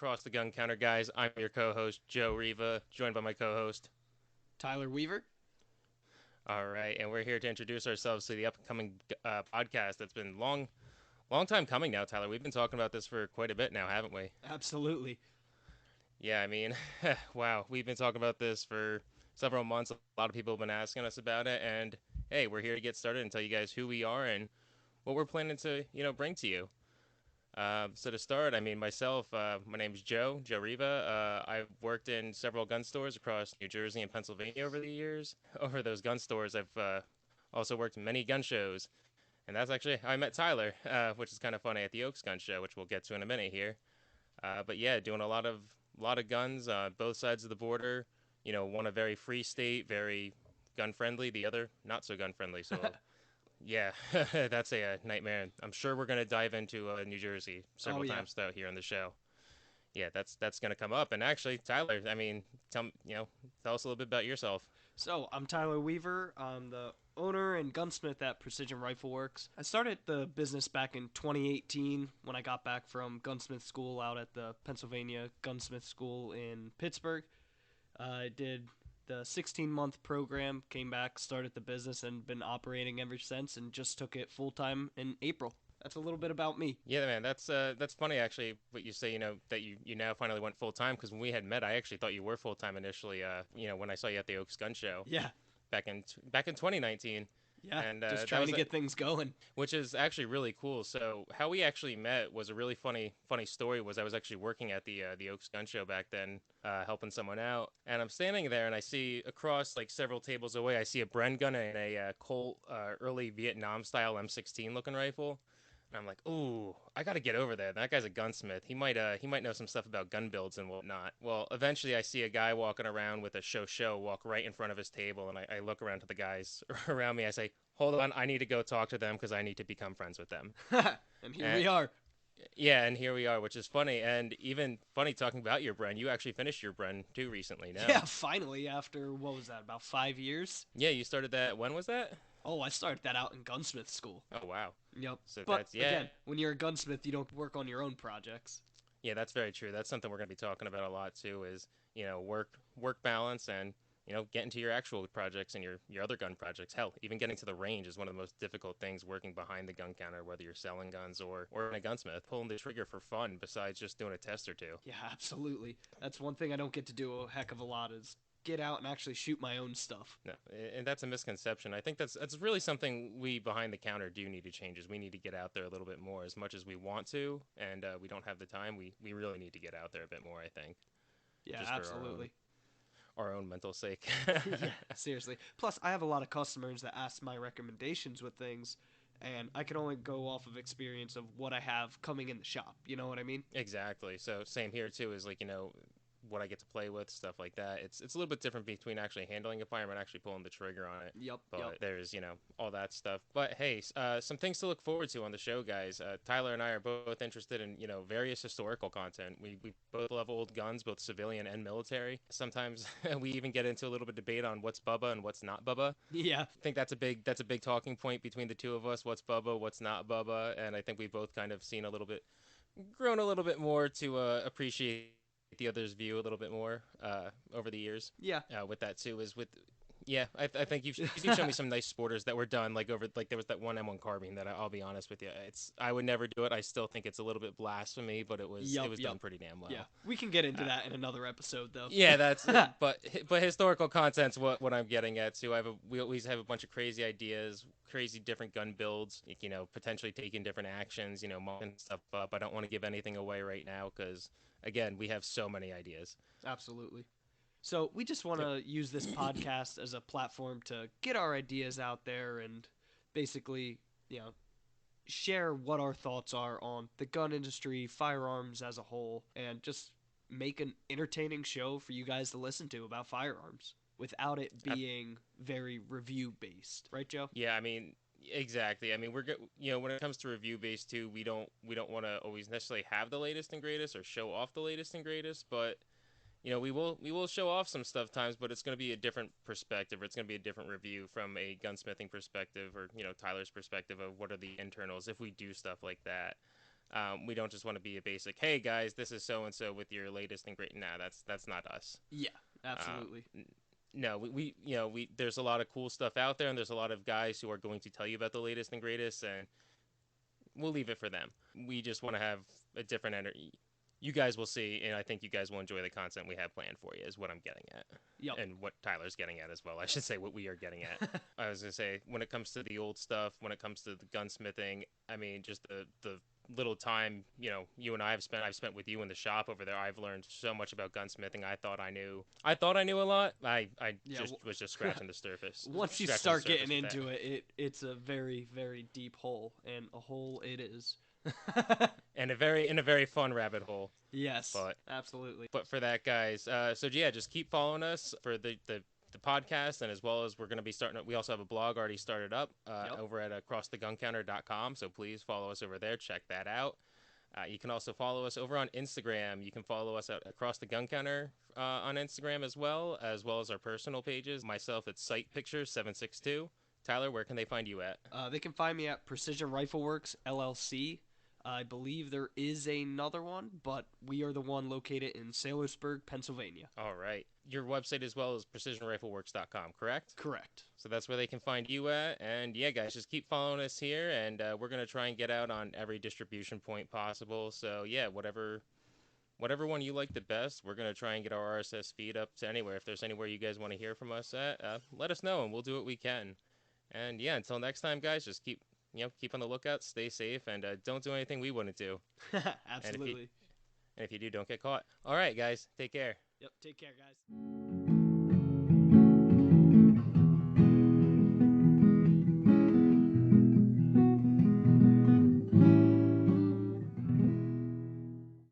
across the gun counter, guys. I'm your co-host, Joe Riva, joined by my co-host. Tyler Weaver. All right, and we're here to introduce ourselves to the upcoming podcast that's been long time coming now, Tyler. We've been talking about this for quite a bit now, haven't we? Absolutely. Yeah, I mean, wow, we've been talking about this for several months. A lot of people have been asking us about it, and hey, we're here to get started and tell you guys who we are and what we're planning to, bring to you. So to start, I mean, myself, my name is Joe Riva. I've worked in several gun stores across New Jersey and Pennsylvania over the years. Over those gun stores, I've also worked in many gun shows, and that's actually how I met Tyler, which is kind of funny at the Oaks Gun Show, which we'll get to in a minute here. But yeah, doing a lot of guns, both sides of the border. One a very free state, very gun friendly, the other not so gun friendly. So yeah, that's a nightmare. I'm sure we're gonna dive into New Jersey Oh several yeah. times though here on the show. Yeah, that's gonna come up. And actually, Tyler, I mean, tell us a little bit about yourself. So I'm Tyler Weaver. I'm the owner and gunsmith at Precision Rifle Works. I started the business back in 2018 when I got back from gunsmith school out at the Pennsylvania Gunsmith School in Pittsburgh. I did the 16-month program, came back, started the business, and been operating ever since, and just took it full time in April. That's a little bit about me. Yeah, man, that's funny actually. What you say, that you now finally went full time. Because when we had met, I actually thought you were full time initially. When I saw you at the Oaks Gun Show Yeah, back in 2019. yeah. And Just that trying was to get things going. which is actually really cool. So how we actually met was a really funny story. Was I was actually working at the Oaks Gun Show back then, helping someone out, and I'm standing there and I see across like several tables away, I see a Bren gun and a Colt early Vietnam style M16 looking rifle. And I'm like, ooh, I got to get over there. That guy's a gunsmith. He might know some stuff about gun builds and whatnot. Well, eventually I see a guy walking around with a show walk right in front of his table, and I look around to the guys around me. I say, hold on, I need to go talk to them because I need to become friends with them. And here And we are. yeah, and here we are, which is funny. And even funny talking about your Bren, you actually finished your Bren too recently now. Yeah, finally, after what was that, about 5 years? Yeah, you started that. When was that? Oh, I started that out in gunsmith school. Oh, wow. Yep. So But that's, yeah. again, when you're a gunsmith, you don't work on your own projects. Yeah, that's very true. That's something we're going to be talking about a lot too. Is work balance and getting to your actual projects and your other gun projects. Hell, even getting to the range is one of the most difficult things. Working behind the gun counter, whether you're selling guns or in a gunsmith, pulling the trigger for fun. Besides just doing a test or two. Yeah, absolutely. That's one thing I don't get to do a heck of a lot is get out and actually shoot my own stuff. No, and that's a misconception. I think that's really something we behind the counter do need to change. Is we need to get out there a little bit more. As much as we want to, and we don't have the time, we really need to get out there a bit more. I think Yeah, just for absolutely. our own mental sake. Yeah, seriously. Plus, I have a lot of customers that ask my recommendations with things, and I can only go off of experience of what I have coming in the shop. You know what I mean? Exactly. So same here too. Is like what I get to play with, stuff like that. It's a little bit different between actually handling a firearm and actually pulling the trigger on it. Yep, But yep. there's all that stuff. But hey, some things to look forward to on the show, guys. Tyler and I are both interested in various historical content. We both love old guns, both civilian and military. Sometimes we even get into a little bit of debate on what's Bubba and what's not Bubba. Yeah, I think that's a big talking point between the two of us. What's Bubba, what's not Bubba, and I think we've both kind of seen a little bit, grown a little bit more to appreciate the other's view a little bit more over the years. yeah. With that too is with yeah, I think you've shown me some nice sporters that were done like over like there was that one M1 carbine that I'll be honest with you, I would never do it. I still think it's a little bit blasphemy, but it was Yep, it was yep. done pretty damn well. Yeah, we can get into Uh, that in another episode, though. yeah, that's but historical content's what I'm getting at too. We always have a bunch of crazy ideas, crazy different gun builds, like, potentially taking different actions, marking stuff up. I don't want to give anything away right now because again, we have so many ideas. Absolutely. So we just want Yep. to use this podcast as a platform to get our ideas out there and basically, you know, share what our thoughts are on the gun industry, firearms as a whole, and just make an entertaining show for you guys to listen to about firearms without it I, being very review based, right, Joe? yeah, I mean, exactly. I mean, when it comes to review based too, we don't want to always necessarily have the latest and greatest or show off the latest and greatest, but we will show off some stuff times, but it's going to be a different perspective, or it's going to be a different review from a gunsmithing perspective, or Tyler's perspective of what are the internals if we do stuff like that. We don't just want to be a basic, hey guys, this is so and so with your latest and great. Nah, that's not us. Yeah, Uh, absolutely. no, we you know we there's a lot of cool stuff out there, and there's a lot of guys who are going to tell you about the latest and greatest, and we'll leave it for them. We just want to have a different energy. You guys will see, and I think you guys will enjoy the content we have planned for you. Is what I'm getting at, Yep. and what Tyler's getting at as well. I should say what we are getting at. I was gonna say when it comes to the old stuff, when it comes to the gunsmithing, I mean, just the little time you and I've spent with you in the shop over there. I've learned so much about gunsmithing. I thought I knew a lot. I Yeah. just was just scratching the surface, Once you scratching the start getting surface with that. into it, it's a very, very deep hole, and a hole it is. And a very fun rabbit hole. Yes, But absolutely. for that, guys, so yeah, just keep following us for the podcast, and as well as we're going to be starting. We also have a blog already started up Yep. over at acrosstheguncounter.com. So please follow us over there. Check that out. You can also follow us over on Instagram. You can follow us at Across the Gun Counter on Instagram as well as our personal pages. Myself, it's Sight Pictures 762. Tyler, where can they find you at? They can find me at Precision Rifle Works LLC. I believe there is another one, but we are the one located in Saylorsburg, Pennsylvania. All right. Your website as well is precisionrifleworks.com, correct? Correct. So that's where they can find you at. And yeah, guys, just keep following us here, and we're gonna try and get out on every distribution point possible. So yeah, whatever one you like the best, we're gonna try and get our RSS feed up to anywhere. If there's anywhere you guys want to hear from us at, let us know, and we'll do what we can. And yeah, until next time, guys, just keep on the lookout, stay safe, and don't do anything we wouldn't do. And if you Absolutely. and if you do, don't get caught. All right, guys, take care. Yep. Take care, guys.